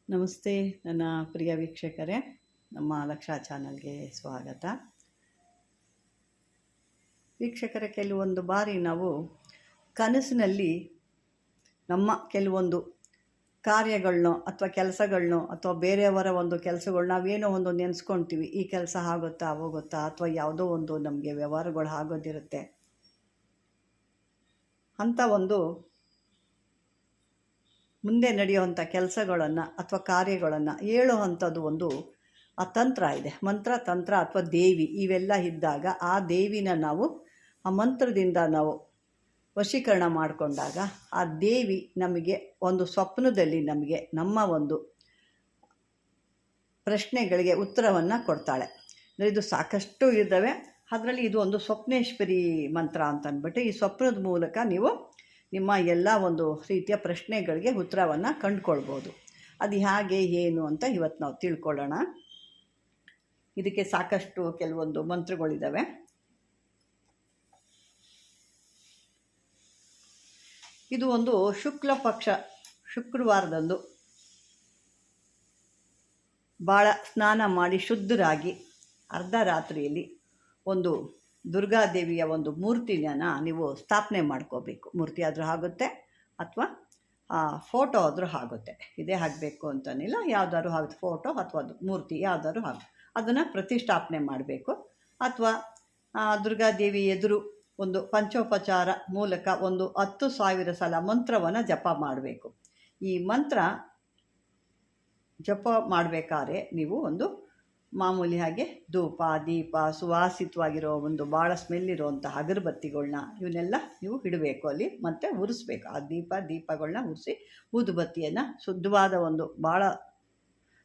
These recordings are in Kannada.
ನಮಸ್ತೆ ನನ್ನ ಪ್ರಿಯ ವೀಕ್ಷಕರೇ, ನಮ್ಮ ಲಕ್ಷಾ ಚಾನಲ್ಗೆ ಸ್ವಾಗತ. ವೀಕ್ಷಕರೇ, ಕೆಲವೊಂದು ಬಾರಿ ನಾವು ಕನಸಿನಲ್ಲಿ ನಮ್ಮ ಕೆಲವೊಂದು ಕಾರ್ಯಗಳನ್ನೋ ಅಥವಾ ಕೆಲಸಗಳನ್ನೋ ಅಥವಾ ಬೇರೆಯವರ ಒಂದು ಕೆಲಸಗಳು ನಾವೇನೋ ಒಂದು ನೆನೆಸ್ಕೊಳ್ತೀವಿ. ಈ ಕೆಲಸ ಆಗುತ್ತಾ ಹೋಗುತ್ತಾ, ಅಥವಾ ಯಾವುದೋ ಒಂದು ನಮಗೆ ವ್ಯವಹಾರಗಳು ಆಗೋದಿರುತ್ತೆ. ಅಂಥ ಒಂದು ಮುಂದೆ ನಡೆಯುವಂಥ ಕೆಲಸಗಳನ್ನು ಅಥವಾ ಕಾರ್ಯಗಳನ್ನು ಹೇಳುವಂಥದ್ದು ಒಂದು ಆ ತಂತ್ರ ಇದೆ. ಮಂತ್ರ, ತಂತ್ರ ಅಥವಾ ದೇವಿ ಇವೆಲ್ಲ ಇದ್ದಾಗ ಆ ದೇವಿನ ನಾವು ಆ ಮಂತ್ರದಿಂದ ನಾವು ವಶೀಕರಣ ಮಾಡಿಕೊಂಡಾಗ ಆ ದೇವಿ ನಮಗೆ ಒಂದು ಸ್ವಪ್ನದಲ್ಲಿ ನಮಗೆ ನಮ್ಮ ಒಂದು ಪ್ರಶ್ನೆಗಳಿಗೆ ಉತ್ತರವನ್ನು ಕೊಡ್ತಾಳೆ. ಇದು ಸಾಕಷ್ಟು ಇದ್ದಾವೆ. ಅದರಲ್ಲಿ ಇದು ಒಂದು ಸ್ವಪ್ನೇಶ್ವರಿ ಮಂತ್ರ ಅಂತ ಅಂದ್ಬಿಟ್ಟು ಈ ಸ್ವಪ್ನದ ಮೂಲಕ ನೀವು ನಿಮ್ಮ ಎಲ್ಲ ಒಂದು ರೀತಿಯ ಪ್ರಶ್ನೆಗಳಿಗೆ ಉತ್ತರವನ್ನು ಕಂಡುಕೊಳ್ಬೋದು. ಅದು ಹೇಗೆ ಏನು ಅಂತ ಇವತ್ತು ನಾವು ತಿಳ್ಕೊಳ್ಳೋಣ. ಇದಕ್ಕೆ ಸಾಕಷ್ಟು ಕೆಲವೊಂದು ಮಂತ್ರಗಳಿದ್ದಾವೆ. ಇದು ಒಂದು ಶುಕ್ಲ ಪಕ್ಷ ಶುಕ್ರವಾರದಂದು ಭಾಳ ಸ್ನಾನ ಮಾಡಿ ಶುದ್ಧರಾಗಿ ಅರ್ಧ ರಾತ್ರಿಯಲ್ಲಿ ಒಂದು ದುರ್ಗಾದೇವಿಯ ಒಂದು ಮೂರ್ತಿನ ನೀವು ಸ್ಥಾಪನೆ ಮಾಡ್ಕೋಬೇಕು. ಮೂರ್ತಿ ಆದರೂ ಆಗುತ್ತೆ ಅಥವಾ ಫೋಟೋ ಆದರೂ ಆಗುತ್ತೆ. ಇದೇ ಆಗಬೇಕು ಅಂತನಿಲ್ಲ, ಯಾವುದಾದ್ರು ಆಗುತ್ತೆ. ಫೋಟೋ ಅಥವಾ ಅದು ಮೂರ್ತಿ ಯಾವುದಾದ್ರು ಆಗುತ್ತೆ. ಅದನ್ನು ಪ್ರತಿಷ್ಠಾಪನೆ ಮಾಡಬೇಕು. ಅಥವಾ ದುರ್ಗಾದೇವಿ ಎದುರು ಒಂದು ಪಂಚೋಪಚಾರ ಮೂಲಕ ಒಂದು 10,000 ಸಲ ಮಂತ್ರವನ್ನು ಜಪ ಮಾಡಬೇಕು. ಈ ಮಂತ್ರ ಜಪ ಮಾಡಬೇಕಾದ್ರೆ ನೀವು ಒಂದು ಮಾಮೂಲಿ ಹಾಗೆ ಧೂಪ, ದೀಪ, ಸುವಾಸಿತವಾಗಿರೋ ಒಂದು ಭಾಳ ಸ್ಮೆಲ್ ಇರೋವಂಥ ಅಗರಬತ್ತಿಗಳನ್ನ ಇವನ್ನೆಲ್ಲ ನೀವು ಇಡಬೇಕು ಅಲ್ಲಿ, ಮತ್ತು ಉರಿಸ್ಬೇಕು. ಆ ದೀಪಗಳನ್ನ ಉರಿಸಿ ಊದುಬತ್ತಿಯನ್ನು ಶುದ್ಧವಾದ ಒಂದು ಭಾಳ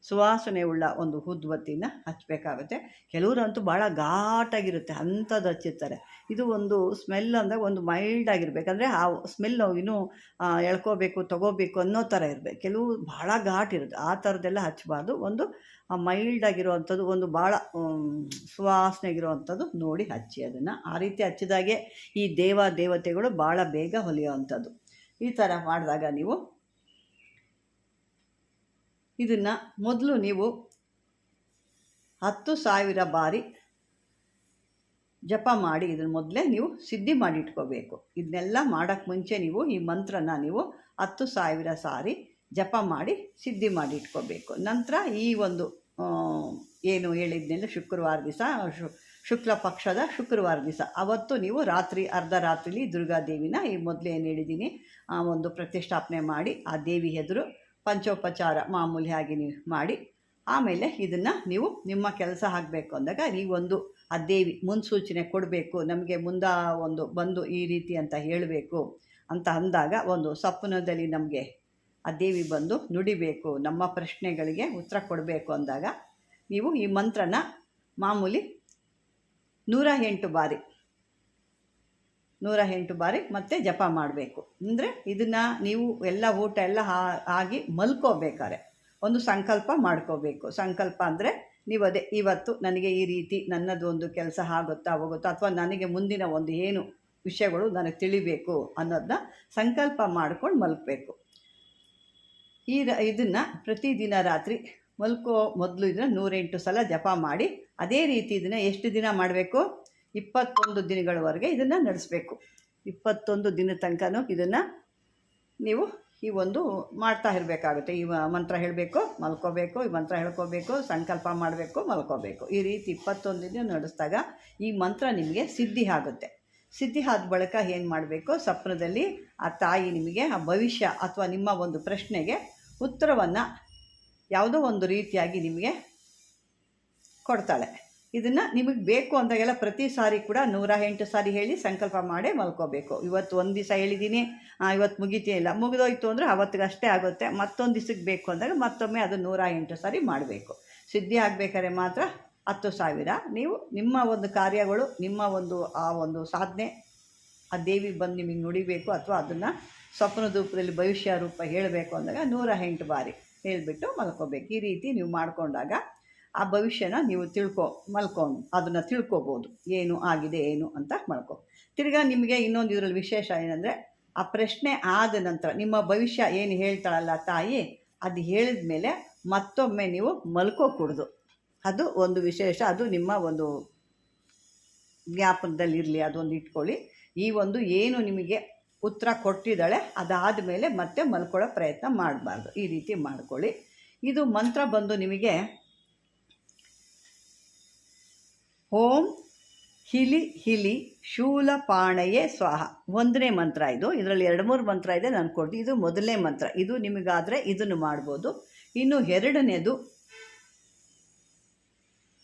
ಸುವಾಸನೆ ಉಳ್ಳ ಒಂದು ಊದುಬತ್ತಿನ ಹಚ್ಚಬೇಕಾಗುತ್ತೆ. ಕೆಲವರಂತೂ ಭಾಳ ಘಾಟಾಗಿರುತ್ತೆ, ಅಂಥದ್ದು ಹಚ್ಚಿರ್ತಾರೆ. ಇದು ಒಂದು ಸ್ಮೆಲ್ ಅಂದರೆ ಒಂದು ಮೈಲ್ಡ್ ಆಗಿರ್ಬೇಕಂದ್ರೆ ಆ ಸ್ಮೆಲ್ ನಾವು ಇನ್ನೂ ಎಳ್ಕೋಬೇಕು ತೊಗೋಬೇಕು ಅನ್ನೋ ಥರ ಇರಬೇಕು. ಕೆಲವು ಭಾಳ ಘಾಟ್ ಇರುತ್ತೆ, ಆ ಥರದ್ದೆಲ್ಲ ಹಚ್ಚಬಾರ್ದು. ಒಂದು ಮೈಲ್ಡ್ ಆಗಿರೋವಂಥದ್ದು, ಒಂದು ಭಾಳ ಸುವಾಸನೆಗಿರೋವಂಥದ್ದು ನೋಡಿ ಹಚ್ಚಿ. ಅದನ್ನು ಆ ರೀತಿ ಹಚ್ಚಿದಾಗೆ ಈ ದೇವತೆಗಳು ಭಾಳ ಬೇಗ ಹೊಲಿಯೋವಂಥದ್ದು. ಈ ಥರ ಮಾಡಿದಾಗ ನೀವು ಇದನ್ನು ಮೊದಲು ನೀವು 10,000 ಬಾರಿ ಜಪ ಮಾಡಿ ಇದನ್ನು ಮೊದಲೇ ನೀವು ಸಿದ್ಧಿ ಮಾಡಿ ಇಟ್ಕೋಬೇಕು. ಇದನ್ನೆಲ್ಲ ಮಾಡೋಕ್ಕೆ ಮುಂಚೆ ನೀವು ಈ ಮಂತ್ರನ ನೀವು 10,000 ಸಾರಿ ಜಪ ಮಾಡಿ ಸಿದ್ಧಿ ಮಾಡಿ ಇಟ್ಕೋಬೇಕು. ನಂತರ ಈ ಒಂದು ಏನು ಹೇಳಿದ್ನೆಲ್ಲ ಶುಕ್ರವಾರ ದಿವಸ, ಶುಕ್ಲ ಪಕ್ಷದ ಶುಕ್ರವಾರ ದಿವಸ ಅವತ್ತು ನೀವು ರಾತ್ರಿ ಅರ್ಧ ರಾತ್ರಿಲಿ ದುರ್ಗಾದೇವಿನ ಈ ಮೊದಲೇ ಏನು ಹೇಳಿದ್ದೀನಿ ಒಂದು ಪ್ರತಿಷ್ಠಾಪನೆ ಮಾಡಿ ಆ ದೇವಿ ಎದುರು ಪಂಚೋಪಚಾರ ಮಾಮೂಲಿ ಆಗಿ ನೀವು ಮಾಡಿ, ಆಮೇಲೆ ಇದನ್ನು ನೀವು ನಿಮ್ಮ ಕೆಲಸ ಆಗಬೇಕು ಅಂದಾಗ ನೀವೊಂದು ಆ ದೇವಿ ಮುನ್ಸೂಚನೆ ಕೊಡಬೇಕು. ನಮಗೆ ಮುಂದೆ ಒಂದು ಬಂದು ಈ ರೀತಿ ಅಂತ ಹೇಳಬೇಕು ಅಂತ ಅಂದಾಗ ಒಂದು ಸ್ವಪ್ನದಲ್ಲಿ ನಮಗೆ ಆ ದೇವಿ ಬಂದು ನುಡಿಬೇಕು, ನಮ್ಮ ಪ್ರಶ್ನೆಗಳಿಗೆ ಉತ್ತರ ಕೊಡಬೇಕು ಅಂದಾಗ ನೀವು ಈ ಮಂತ್ರನ ಮಾಮೂಲಿ 108 ಬಾರಿ ಮತ್ತೆ ಜಪ ಮಾಡಬೇಕು. ಅಂದರೆ ಇದನ್ನು ನೀವು ಎಲ್ಲ ಊಟ ಎಲ್ಲ ಆಗಿ ಮಲ್ಕೋಬೇಕಾರೆ ಒಂದು ಸಂಕಲ್ಪ ಮಾಡ್ಕೋಬೇಕು. ಸಂಕಲ್ಪ ಅಂದರೆ ನೀವು ಅದೇ ಇವತ್ತು ನನಗೆ ಈ ರೀತಿ ನನ್ನದು ಒಂದು ಕೆಲಸ ಆಗುತ್ತಾ ಹೋಗುತ್ತಾ, ಅಥವಾ ನನಗೆ ಮುಂದಿನ ಒಂದು ಏನು ವಿಷಯಗಳು ನನಗೆ ತಿಳಿಬೇಕು ಅನ್ನೋದನ್ನ ಸಂಕಲ್ಪ ಮಾಡ್ಕೊಂಡು ಮಲ್ಕಬೇಕು. ಇದನ್ನು ಪ್ರತಿದಿನ ರಾತ್ರಿ ಮಲ್ಕೋ ಮೊದಲು ಇದನ್ನು 108 ಸಲ ಜಪ ಮಾಡಿ, ಅದೇ ರೀತಿ ಇದನ್ನು ಎಷ್ಟು ದಿನ ಮಾಡಬೇಕು? 21 ದಿನಗಳವರೆಗೆ ಇದನ್ನು ನಡೆಸಬೇಕು. 21 ದಿನದ ತನಕನೂ ಇದನ್ನು ನೀವು ಈ ಒಂದು ಮಾಡ್ತಾ ಇರಬೇಕಾಗುತ್ತೆ. ಈ ಮಂತ್ರ ಹೇಳಬೇಕು, ಮಲ್ಕೋಬೇಕು, ಈ ಮಂತ್ರ ಹೇಳ್ಕೋಬೇಕು, ಸಂಕಲ್ಪ ಮಾಡಬೇಕು, ಮಲ್ಕೋಬೇಕು. ಈ ರೀತಿ 21 ದಿನ ನಡೆಸಿದಾಗ ಈ ಮಂತ್ರ ನಿಮಗೆ ಸಿದ್ಧಿ ಆಗುತ್ತೆ. ಸಿದ್ಧಿ ಆದ ಬಳಿಕ ಏನು ಮಾಡಬೇಕು? ಸ್ವಪ್ನದಲ್ಲಿ ಆ ತಾಯಿ ನಿಮಗೆ ಆ ಭವಿಷ್ಯ ಅಥವಾ ನಿಮ್ಮ ಒಂದು ಪ್ರಶ್ನೆಗೆ ಉತ್ತರವನ್ನು ಯಾವುದೋ ಒಂದು ರೀತಿಯಾಗಿ ನಿಮಗೆ ಕೊಡ್ತಾಳೆ. ಇದನ್ನು ನಿಮಗೆ ಬೇಕು ಅಂದಾಗೆಲ್ಲ ಪ್ರತಿ ಸಾರಿ ಕೂಡ 108 ಸಾರಿ ಹೇಳಿ ಸಂಕಲ್ಪ ಮಾಡೇ ಮಲ್ಕೋಬೇಕು. ಇವತ್ತು ಒಂದು ದಿವಸ ಹೇಳಿದ್ದೀನಿ, ಇವತ್ತು ಮುಗಿತಿಲ್ಲ, ಮುಗಿದೋಯ್ತು ಅಂದರೆ ಅವತ್ತಿಗಷ್ಟೇ ಆಗುತ್ತೆ. ಮತ್ತೊಂದು ದಿವಸಕ್ಕೆ ಬೇಕು ಅಂದಾಗ ಮತ್ತೊಮ್ಮೆ ಅದು 108 ಸಾರಿ ಮಾಡಬೇಕು. ಸಿದ್ಧಿ ಆಗಬೇಕಾದ್ರೆ ಮಾತ್ರ 10,000 ನೀವು ನಿಮ್ಮ ಒಂದು ಕಾರ್ಯಗಳು, ನಿಮ್ಮ ಒಂದು ಆ ಒಂದು ಸಾಧನೆ ಆ ದೇವಿ ಬಂದು ನಿಮಗೆ ನುಡಿಬೇಕು, ಅಥವಾ ಅದನ್ನು ಸ್ವಪ್ನ ರೂಪದಲ್ಲಿ ಭವಿಷ್ಯ ರೂಪ ಹೇಳಬೇಕು ಅಂದಾಗ 108 ಬಾರಿ ಹೇಳಿಬಿಟ್ಟು ಮಲ್ಕೋಬೇಕು. ಈ ರೀತಿ ನೀವು ಮಾಡಿಕೊಂಡಾಗ ಆ ಭವಿಷ್ಯನ ನೀವು ಮಲ್ಕೊಂಡು ಅದನ್ನು ತಿಳ್ಕೊಬೋದು, ಏನು ಆಗಿದೆ ಏನು ಅಂತ ತಿರ್ಗಾ ನಿಮಗೆ ಇನ್ನೊಂದು ಇದರಲ್ಲಿ ವಿಶೇಷ ಏನಂದರೆ, ಆ ಪ್ರಶ್ನೆ ಆದ ನಂತರ ನಿಮ್ಮ ಭವಿಷ್ಯ ಏನು ಹೇಳ್ತಾಳಲ್ಲ ತಾಯಿ, ಅದು ಹೇಳಿದ ಮೇಲೆ ಮತ್ತೊಮ್ಮೆ ನೀವು ಮಲ್ಕೋಕೂಡ್ದು. ಅದು ಒಂದು ವಿಶೇಷ, ಅದು ನಿಮ್ಮ ಒಂದು ಜ್ಞಾಪನದಲ್ಲಿರಲಿ, ಅದೊಂದು ಇಟ್ಕೊಳ್ಳಿ. ಈ ಒಂದು ಏನು ನಿಮಗೆ ಉತ್ತರ ಕೊಟ್ಟಿದ್ದಾಳೆ ಅದಾದ ಮೇಲೆ ಮತ್ತೆ ಮಲ್ಕೊಳ್ಳೋ ಪ್ರಯತ್ನ ಮಾಡಬಾರ್ದು. ಈ ರೀತಿ ಮಾಡ್ಕೊಳ್ಳಿ. ಇದು ಮಂತ್ರ ಬಂದು ನಿಮಗೆ ಓಂ ಹಿಲಿ ಹಿಲಿ ಶೂಲಪಾಣಯೇ ಸ್ವಾಹ, 1ನೇ ಮಂತ್ರ ಇದು. ಇದರಲ್ಲಿ 2-3 ಮಂತ್ರ ಇದೆ, ನಾನು ಕೊಡ್ತೀನಿ. ಇದು ಮೊದಲನೇ ಮಂತ್ರ. ಇದು ನಿಮಗಾದರೆ ಇದನ್ನು ಮಾಡ್ಬೋದು. ಇನ್ನು 2ನೇದು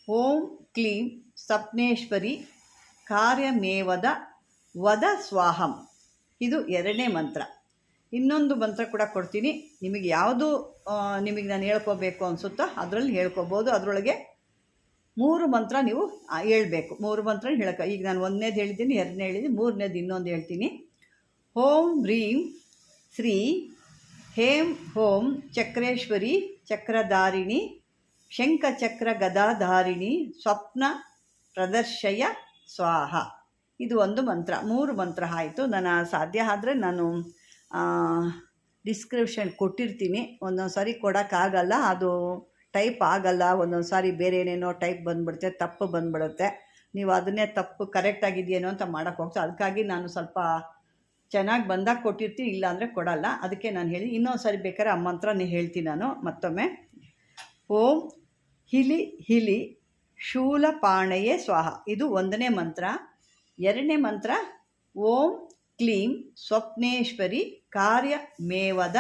ಓಂ ಕ್ಲೀಂ ಸ್ವಪ್ನೇಶ್ವರಿ ಕಾರ್ಯಮೇವದ ವದ ಸ್ವಾಹಂ, ಇದು 2ನೇ ಮಂತ್ರ. ಇನ್ನೊಂದು ಮಂತ್ರ ಕೂಡ ಕೊಡ್ತೀನಿ. ನಿಮಗೆ ಯಾವುದು ನಿಮಗೆ ನಾನು ಹೇಳ್ಕೋಬೇಕು ಅನಿಸುತ್ತೋ ಅದರಲ್ಲಿ ಹೇಳ್ಕೊಬೋದು. ಅದರೊಳಗೆ 3 ಮಂತ್ರ ನೀವು ಹೇಳ್ಬೇಕು. 3 ಮಂತ್ರ ಈಗ ನಾನು 1ನೇದು ಹೇಳಿದ್ದೀನಿ, 2ನೇ ಹೇಳಿದ್ದೀನಿ, 3ನೇದು ಇನ್ನೊಂದು ಹೇಳ್ತೀನಿ. ಓಂ ಹ್ರೀಂ ಶ್ರೀ ಹೇಂ ಓಂ ಚಕ್ರೇಶ್ವರಿ ಚಕ್ರಧಾರಿಣಿ ಶಂಖಚಕ್ರ ಗದಾಧಾರಿಣಿ ಸ್ವಪ್ನ ಪ್ರದರ್ಶಯ ಸ್ವಾಹ, ಇದು ಒಂದು ಮಂತ್ರ. 3 ಮಂತ್ರ ಆಯಿತು. ನಾನು ಸಾಧ್ಯ ಆದರೆ ನಾನು ಡಿಸ್ಕ್ರಿಪ್ಷನ್ ಕೊಟ್ಟಿರ್ತೀನಿ. ಒಂದೊಂದು ಸಾರಿ ಕೊಡೋಕ್ಕಾಗಲ್ಲ, ಅದು ಟೈಪ್ ಆಗಲ್ಲ. ಒಂದೊಂದು ಸಾರಿ ಬೇರೆ ಏನೇನೋ ಟೈಪ್ ಬಂದುಬಿಡುತ್ತೆ, ತಪ್ಪು ಬಂದುಬಿಡುತ್ತೆ. ನೀವು ಅದನ್ನೇ ತಪ್ಪು ಕರೆಕ್ಟಾಗಿದೆಯೇನೋ ಅಂತ ಮಾಡೋಕ್ಕೆ ಹೋಗ್ತೀವಿ. ಅದಕ್ಕಾಗಿ ನಾನು ಸ್ವಲ್ಪ ಚೆನ್ನಾಗಿ ಬಂದಾಗ ಕೊಟ್ಟಿರ್ತೀನಿ, ಇಲ್ಲಾಂದರೆ ಕೊಡಲ್ಲ. ಅದಕ್ಕೆ ನಾನು ಹೇಳಿ ಇನ್ನೊಂದು ಸಾರಿ ಬೇಕಾದ್ರೆ ಆ ಮಂತ್ರನೇ ಹೇಳ್ತೀನಿ ನಾನು ಮತ್ತೊಮ್ಮೆ. ಓಂ ಹಿಲಿ ಹಿಲಿ ಶೂಲಪಾಣಯೇ ಸ್ವಾಹ, ಇದು 1ನೇ ಮಂತ್ರ. 2ನೇ ಮಂತ್ರ ಓಂ ಕ್ಲೀಂ ಸ್ವಪ್ನೇಶ್ವರಿ ಕಾರ್ಯಮೇವದ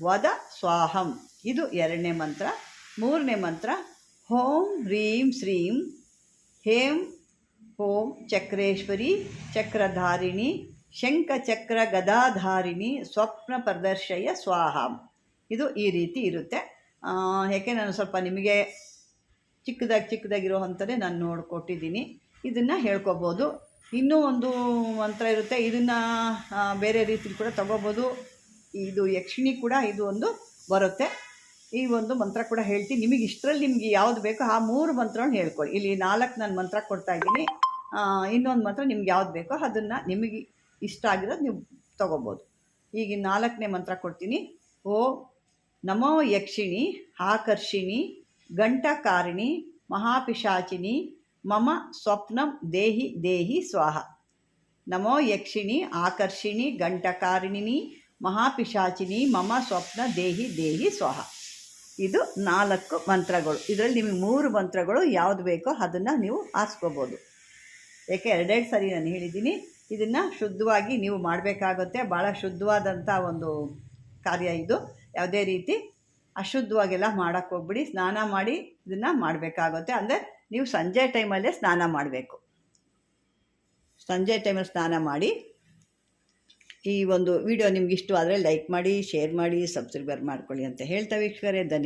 ವದ ಸ್ವಾಹಂ, ಇದು 2ನೇ ಮಂತ್ರ. 3ನೇ ಮಂತ್ರ ಓಂ ಹ್ರೀಂ ಶ್ರೀಂ ಹೇಂ ಓಂ ಚಕ್ರೇಶ್ವರಿ ಚಕ್ರಧಾರಿಣಿ ಶಂಖಚಕ್ರ ಗದಾಧಾರಿಣಿ ಸ್ವಪ್ನ ಪ್ರದರ್ಶಯ ಸ್ವಾಹಂ, ಇದು ಈ ರೀತಿ ಇರುತ್ತೆ. ಯಾಕೆ ನಾನು ಸ್ವಲ್ಪ ನಿಮಗೆ ಚಿಕ್ಕದಾಗಿರೋ ಅಂಥದ್ದೇ ನಾನು ನೋಡಿಕೊಟ್ಟಿದ್ದೀನಿ. ಇದನ್ನು ಹೇಳ್ಕೊಬೋದು. ಇನ್ನೂ ಒಂದು ಮಂತ್ರ ಇರುತ್ತೆ, ಇದನ್ನು ಬೇರೆ ರೀತಿಲಿ ಕೂಡ ತಗೋಬೋದು. ಇದು ಯಕ್ಷಿಣಿ ಕೂಡ ಇದು ಒಂದು ಬರುತ್ತೆ. ಈ ಒಂದು ಮಂತ್ರ ಕೂಡ ಹೇಳ್ತೀನಿ. ನಿಮಗೆ ಯಾವುದು ಬೇಕೋ ಆ 3 ಮಂತ್ರವನ್ನು ಹೇಳ್ಕೊಳ್ಳಿ. ಇಲ್ಲಿ 4 ನಾನು ಮಂತ್ರ ಕೊಡ್ತಾಯಿದ್ದೀನಿ. ಇನ್ನೊಂದು ಮಂತ್ರ ನಿಮ್ಗೆ ಯಾವ್ದು ಬೇಕೋ ಅದನ್ನು ನಿಮಗೆ ಇಷ್ಟ ಆಗಿರೋದು ನೀವು ತೊಗೋಬೋದು. ಈಗ 4ನೇ ಮಂತ್ರ ಕೊಡ್ತೀನಿ. ಓ ನಮೋ ಯಕ್ಷಿಣಿ ಆಕರ್ಷಿಣಿ ಗಂಟಕಾರಿಣಿ ಮಹಾಪಿಶಾಚಿನಿ ಮಮ ಸ್ವಪ್ನಂ ದೇಹಿ ದೇಹಿ ಸ್ವಾಹ. ನಮೋ ಯಕ್ಷಿಣಿ ಆಕರ್ಷಿಣಿ ಗಂಟಕಾರಿಣಿ ಮಹಾಪಿಶಾಚಿನಿ ಮಮ ಸ್ವಪ್ನ ದೇಹಿ ದೇಹಿ ಸ್ವಾಹ, ಇದು 4 ಮಂತ್ರಗಳು. ಇದರಲ್ಲಿ ನಿಮಗೆ 3 ಮಂತ್ರಗಳು ಯಾವುದು ಬೇಕೋ ಅದನ್ನು ನೀವು ಆರಿಸ್ಕೋಬೋದು. ಏಕೆ 2 ಸಾರಿ ನಾನು ಹೇಳಿದ್ದೀನಿ. ಇದನ್ನು ಶುದ್ಧವಾಗಿ ನೀವು ಮಾಡಬೇಕಾಗುತ್ತೆ. ಭಾಳ ಶುದ್ಧವಾದಂಥ ಒಂದು ಕಾರ್ಯ ಇದು. ಯಾವುದೇ ರೀತಿ ಅಶುದ್ಧವಾಗೆಲ್ಲ ಮಾಡೋಕ್ಕೆ ಹೋಗ್ಬಿಡಿ. ಸ್ನಾನ ಮಾಡಿ ಇದನ್ನು ಮಾಡಬೇಕಾಗುತ್ತೆ. ಅಂದರೆ ನೀವು ಸಂಜೆ ಟೈಮಲ್ಲೇ ಸ್ನಾನ ಮಾಡಬೇಕು. ಸಂಜೆ ಟೈಮಲ್ಲಿ ಸ್ನಾನ ಮಾಡಿ. ಈ ಒಂದು ವಿಡಿಯೋ ನಿಮ್ಗೆ ಇಷ್ಟವಾದರೆ ಲೈಕ್ ಮಾಡಿ, ಶೇರ್ ಮಾಡಿ, ಸಬ್ಸ್ಕ್ರೈಬರ್ ಮಾಡ್ಕೊಳ್ಳಿ ಅಂತ ಹೇಳ್ತಾ ವೀಕ್ಷಕರೇ ಧನ್ಯವಾದ.